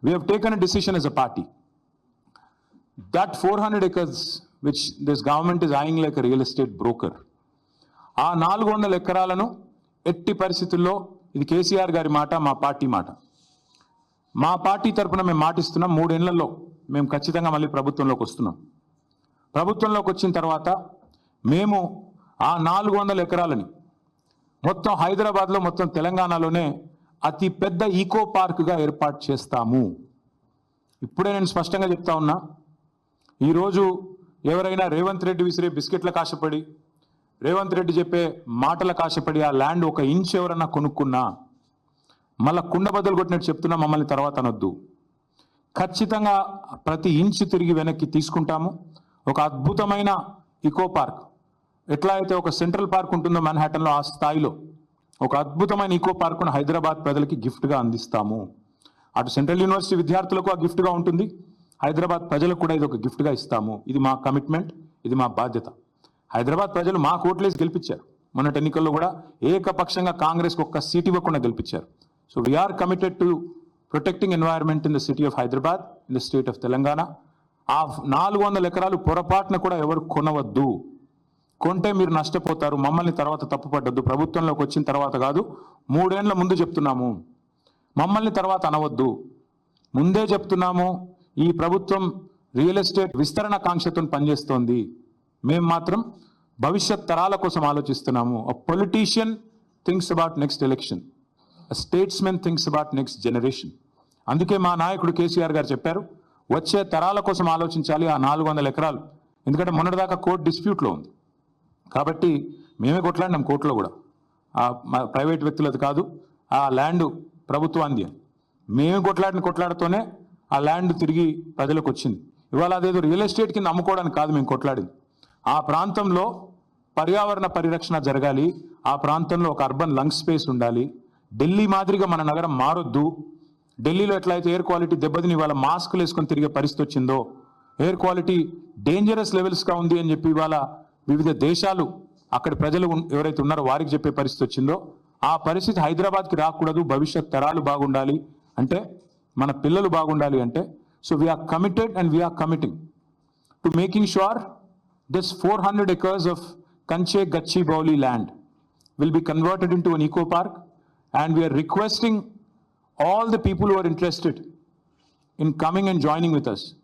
We have taken a decision as a party that 400 acres, which this government is eyeing like a real estate broker, ఆ 400 ఎకరాలను ఎట్టి పరిస్థితుల్లో, ఇది కేసీఆర్ గారి మాట, మా పార్టీ మాట, మా పార్టీ తరపున మేము మాటిస్తున్నాం, 3 ఏళ్లలో మేము ఖచ్చితంగా మళ్ళీ ప్రభుత్వంలోకి వస్తున్నాం. ప్రభుత్వంలోకి వచ్చిన తర్వాత మేము ఆ 400 ఎకరాలని మొత్తం హైదరాబాద్లో, మొత్తం తెలంగాణలోనే అతి పెద్ద ఈకో పార్క్గా ఏర్పాటు చేస్తాము. ఇప్పుడే నేను స్పష్టంగా చెప్తా ఉన్నా, ఈరోజు ఎవరైనా రేవంత్ రెడ్డి విసిరే బిస్కెట్లకు ఆశపడి, రేవంత్ రెడ్డి చెప్పే మాటలకు ఆశపడి ఆ ల్యాండ్ 1 ఇంచ్ ఎవరన్నా కొనుక్కున్నా మళ్ళా కుండ బద్దలు కొట్టినట్టు చెప్తున్నా, మమ్మల్ని తర్వాత అనొద్దు. ఖచ్చితంగా ప్రతి ఇంచ్ తిరిగి వెనక్కి తీసుకుంటాము. ఒక అద్భుతమైన ఈకో పార్క్, ఎట్లా అయితే ఒక సెంట్రల్ పార్క్ ఉంటుందో మ్యాన్హాటన్లో, ఆ స్థాయిలో ఒక అద్భుతమైన ఈకో పార్కును హైదరాబాద్ ప్రజలకి గిఫ్ట్గా అందిస్తాము. అటు సెంట్రల్ యూనివర్సిటీ విద్యార్థులకు ఆ గిఫ్ట్గా ఉంటుంది, హైదరాబాద్ ప్రజలకు కూడా ఇది ఒక గిఫ్ట్గా ఇస్తాము. ఇది మా కమిట్మెంట్, ఇది మా బాధ్యత. హైదరాబాద్ ప్రజలు మా ఓట్లేసి గెలిపించారు. మొన్నటి ఎన్నికల్లో కూడా ఏకపక్షంగా కాంగ్రెస్కి 1 సీట్ ఇవ్వకుండా గెలిపించారు. So we are committed to protecting environment in the city of Hyderabad, in the state of Telangana. ఆ 400 ఎకరాలు పొరపాటున కూడా ఎవరు కొనవద్దు. కొంటే మీరు నష్టపోతారు. మమ్మల్ని తర్వాత తప్పుపడ్డద్దు. ప్రభుత్వంలోకి వచ్చిన తర్వాత కాదు, 3 ఏళ్ల ముందు చెప్తున్నాము. మమ్మల్ని తర్వాత అనవద్దు. ముందే చెప్తున్నాము, ఈ ప్రభుత్వం రియల్ ఎస్టేట్ విస్తరణ కాంక్షతో పనిచేస్తోంది. మేము మాత్రం భవిష్యత్ తరాల కోసం ఆలోచిస్తున్నాము. A politician thinks about next election, a statesmen thinks about next generation. అందుకే మా నాయకుడు కేసీఆర్ గారు చెప్పారు, వచ్చే తరాల కోసం ఆలోచించాలి ఆ 400 ఎకరాలు. ఎందుకంటే మొన్నటిదాకా కోర్టు డిస్ప్యూట్లో ఉంది కాబట్టి మేమే కొట్లాడినాం కోర్టులో కూడా. ప్రైవేట్ వ్యక్తులది కాదు, ఆ ల్యాండ్ ప్రభుత్వాన్ని. మేమే కొట్లాడుతూనే ఆ ల్యాండ్ తిరిగి ప్రజలకు వచ్చింది. ఇవాళ అదేదో రియల్ ఎస్టేట్ కింద అమ్ముకోవడానికి కాదు మేము కొట్లాడింది. ఆ ప్రాంతంలో పర్యావరణ పరిరక్షణ జరగాలి, ఆ ప్రాంతంలో ఒక అర్బన్ లంగ్ స్పేస్ ఉండాలి. ఢిల్లీ మాదిరిగా మన నగరం మారొద్దు. ఢిల్లీలో ఎట్లయితే ఎయిర్ క్వాలిటీ దెబ్బతిని ఇవాళ మాస్కులు వేసుకొని తిరిగే పరిస్థితి వచ్చిందో, ఎయిర్ క్వాలిటీ డేంజరస్ లెవెల్స్గా ఉంది అని చెప్పి ఇవాళ వివిధ దేశాలు అక్కడి ప్రజలు ఎవరైతే ఉన్నారో వారికి చెప్పే పరిస్థితి వచ్చిందో, ఆ పరిస్థితి హైదరాబాద్కి రాకూడదు. భవిష్యత్ తరాలు బాగుండాలి అంటే, మన పిల్లలు బాగుండాలి అంటే, so we are committed and we are committing to making sure this 400 acres of Kanche Gachibowli land will be converted into an eco park, and we are requesting all the people who are interested in coming and joining with us